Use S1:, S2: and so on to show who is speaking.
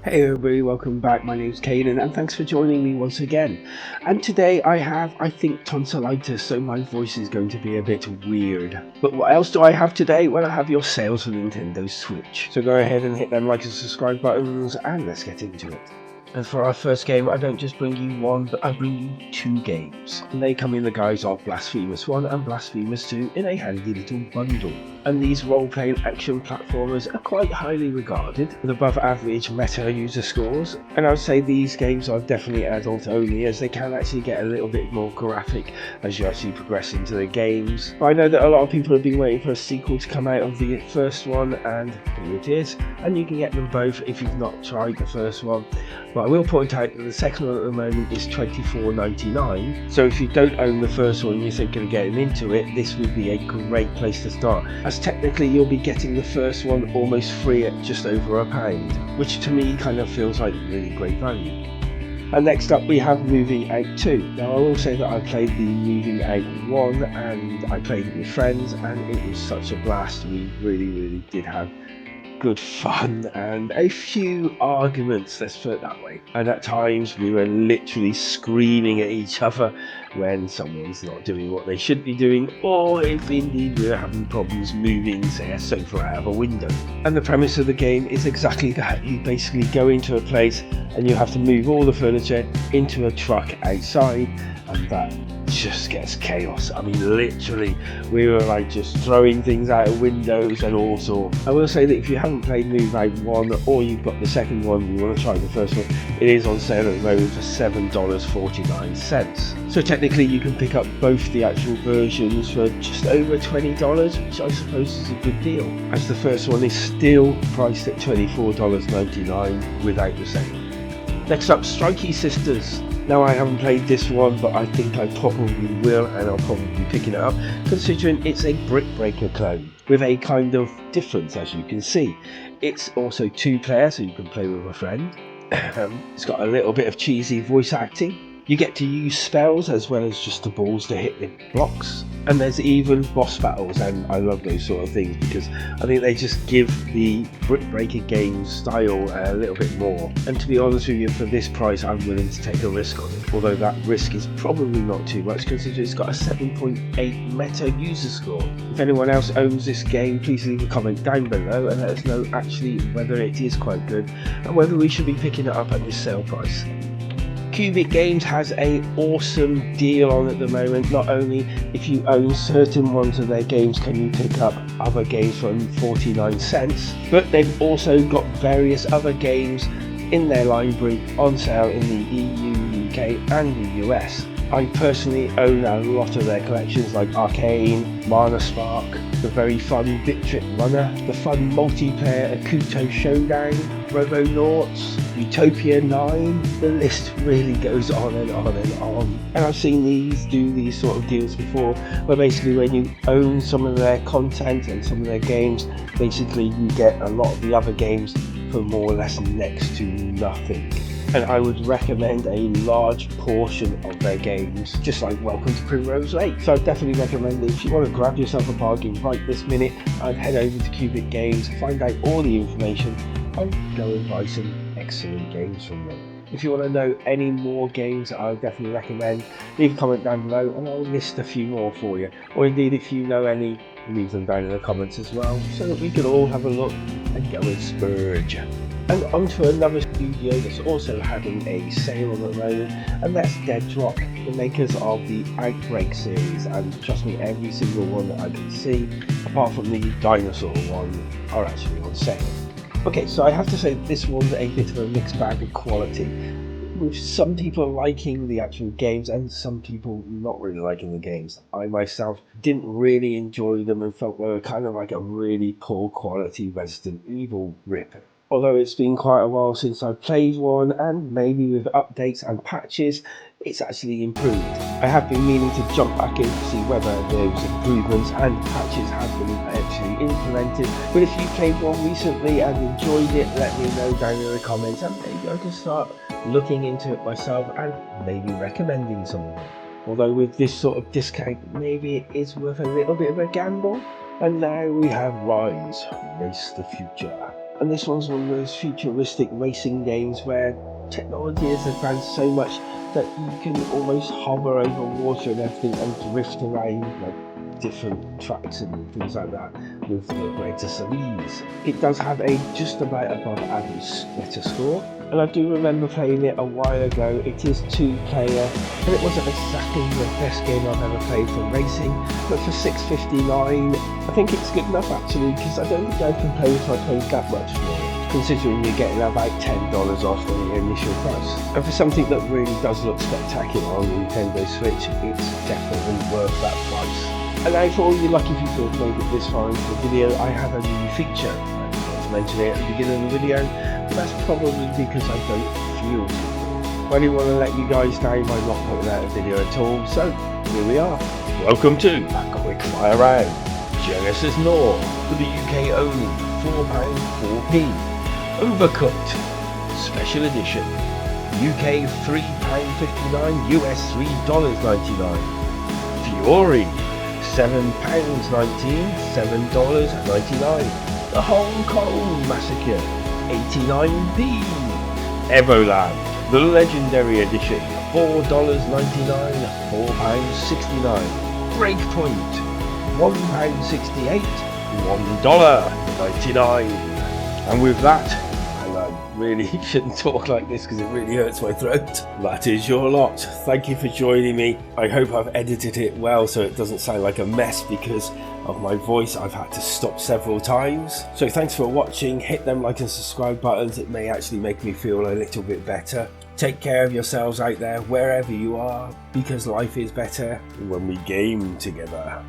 S1: Hey everybody, welcome back. My name's Caden and thanks for joining me once again. And today I think, tonsillitis, so my voice is going to be a bit weird. But what else do I have today? Well, I have your sales for Nintendo Switch. So go ahead and hit them like and subscribe buttons and let's get into it. And for our first game, I don't just bring you one, but I bring you two games. And they come in the guise of Blasphemous 1 and Blasphemous 2 in a handy little bundle. And these role-playing action platformers are quite highly regarded, with above average meta user scores. And I would say these games are definitely adult only, as they can actually get a little bit more graphic as you actually progress into the games. But I know that a lot of people have been waiting for a sequel to come out of the first one, and here it is. And you can get them both if you've not tried the first one. But I will point out that the second one at the moment is $24.99, so if you don't own the first one and you're thinking of getting into it, this would be a great place to start, as technically you'll be getting the first one almost free at just over £1, which to me kind of feels like really great value. And next up we have Moving Out 2. Now I will say that I played the Moving Out 1 and I played it with friends and it was such a blast. We really did have good fun and a few arguments, let's put it that way. And at times we were literally screaming at each other when someone's not doing what they should be doing, or if indeed we're having problems moving, say, a sofa out of a window. And the premise of the game is exactly that. You basically go into a place and you have to move all the furniture into a truck outside, and that just gets chaos. I mean, literally, we were like just throwing things out of windows and all sorts. I will say that if you haven't played Move Out 1 or you've got the second one, you want to try the first one, it is on sale at the moment for $7.49. So technically you can pick up both the actual versions for just over $20, which I suppose is a good deal, as the first one is still priced at $24.99 without the sale. Next up, Strikey Sisters. Now I haven't played this one, but I think I probably will, and I'll probably be picking it up, considering it's a Brick Breaker clone, with a kind of difference, as you can see. It's also 2-player, so you can play with a friend. It's got a little bit of cheesy voice acting. You get to use spells as well as just the balls to hit the blocks. And there's even boss battles, and I love those sort of things because I think they just give the Brick Breaker game style a little bit more. And to be honest with you, for this price I'm willing to take a risk on it, although that risk is probably not too much considering it's got a 7.8 meta user score. If anyone else owns this game, please leave a comment down below and let us know actually whether it is quite good and whether we should be picking it up at this sale price. Cubic Games has an awesome deal on at the moment. Not only if you own certain ones of their games can you pick up other games for 49 cents, but they've also got various other games in their library on sale in the EU, UK and the US. I personally own a lot of their collections like Arcane, Mana Spark, the very fun Bit Trip Runner, the fun multiplayer Akuto Showdown, Robonauts, Utopia 9, the list really goes on and on and on. And I've seen these do these sort of deals before, where basically when you own some of their content and some of their games, basically you get a lot of the other games for more or less next to nothing. And I would recommend a large portion of their games, just like Welcome to Primrose Lake. So I definitely recommend that if you want to grab yourself a bargain right this minute, I'd head over to Cubic Games, find out all the information, and go and buy some excellent games from them. If you want to know any more games I would definitely recommend, leave a comment down below and I'll list a few more for you. Or indeed, if you know any, leave them down in the comments as well, so that we can all have a look and go and splurge. And on to another studio that's also having a sale on at the moment, and that's Dead Drop, the makers of the Outbreak series, and trust me, every single one that I can see, apart from the dinosaur one, are actually on sale. Okay, so I have to say this one's a bit of a mixed bag of quality, with some people liking the actual games and some people not really liking the games. I myself didn't really enjoy them and felt they were kind of like a really poor quality Resident Evil rip. Although it's been quite a while since I played one, and maybe with updates and patches, it's actually improved. I have been meaning to jump back in to see whether those improvements and patches have been actually implemented. But if you played one recently and enjoyed it, let me know down in the comments, and maybe I can start looking into it myself and maybe recommending some of it. Although with this sort of discount, maybe it is worth a little bit of a gamble. And now we have Rise, Race the Future. And this one's one of those futuristic racing games where technology has advanced so much that you can almost hover over water and everything and drift around like different tracks and things like that with the greatest of ease. It does have a just about above average Metascore, and I do remember playing it a while ago. It is 2-player, and it wasn't exactly the best game I've ever played for racing, but for $6.59 I think it's good enough actually, because I don't think I can play if I paid that much for it, considering you're getting about $10 off the initial price. And for something that really does look spectacular on Nintendo Switch, it's definitely worth that price. And now for all you lucky people who've made it this far into the video, I have a new feature. I forgot to mention it at the beginning of the video, but that's probably because I don't feel to. I didn't want to let you guys down by not putting out a video at all, so here we are. Welcome to a quick fire round. Genesis North for the UK only, £4 4p. Overcooked Special Edition, UK £3.59, US $3.99. Fury, £7.19, $7.99. The Hong Kong Massacre, 89p. Evoland, the Legendary Edition, $4.99, £4.69. Breakpoint, £1.68, $1.99. And with that, and I really shouldn't talk like this because it really hurts my throat, that is your lot. Thank you for joining me. I hope I've edited it well so it doesn't sound like a mess because of my voice. I've had to stop several times. So thanks for watching. Hit them like and subscribe buttons. It may actually make me feel a little bit better. Take care of yourselves out there wherever you are, because life is better when we game together.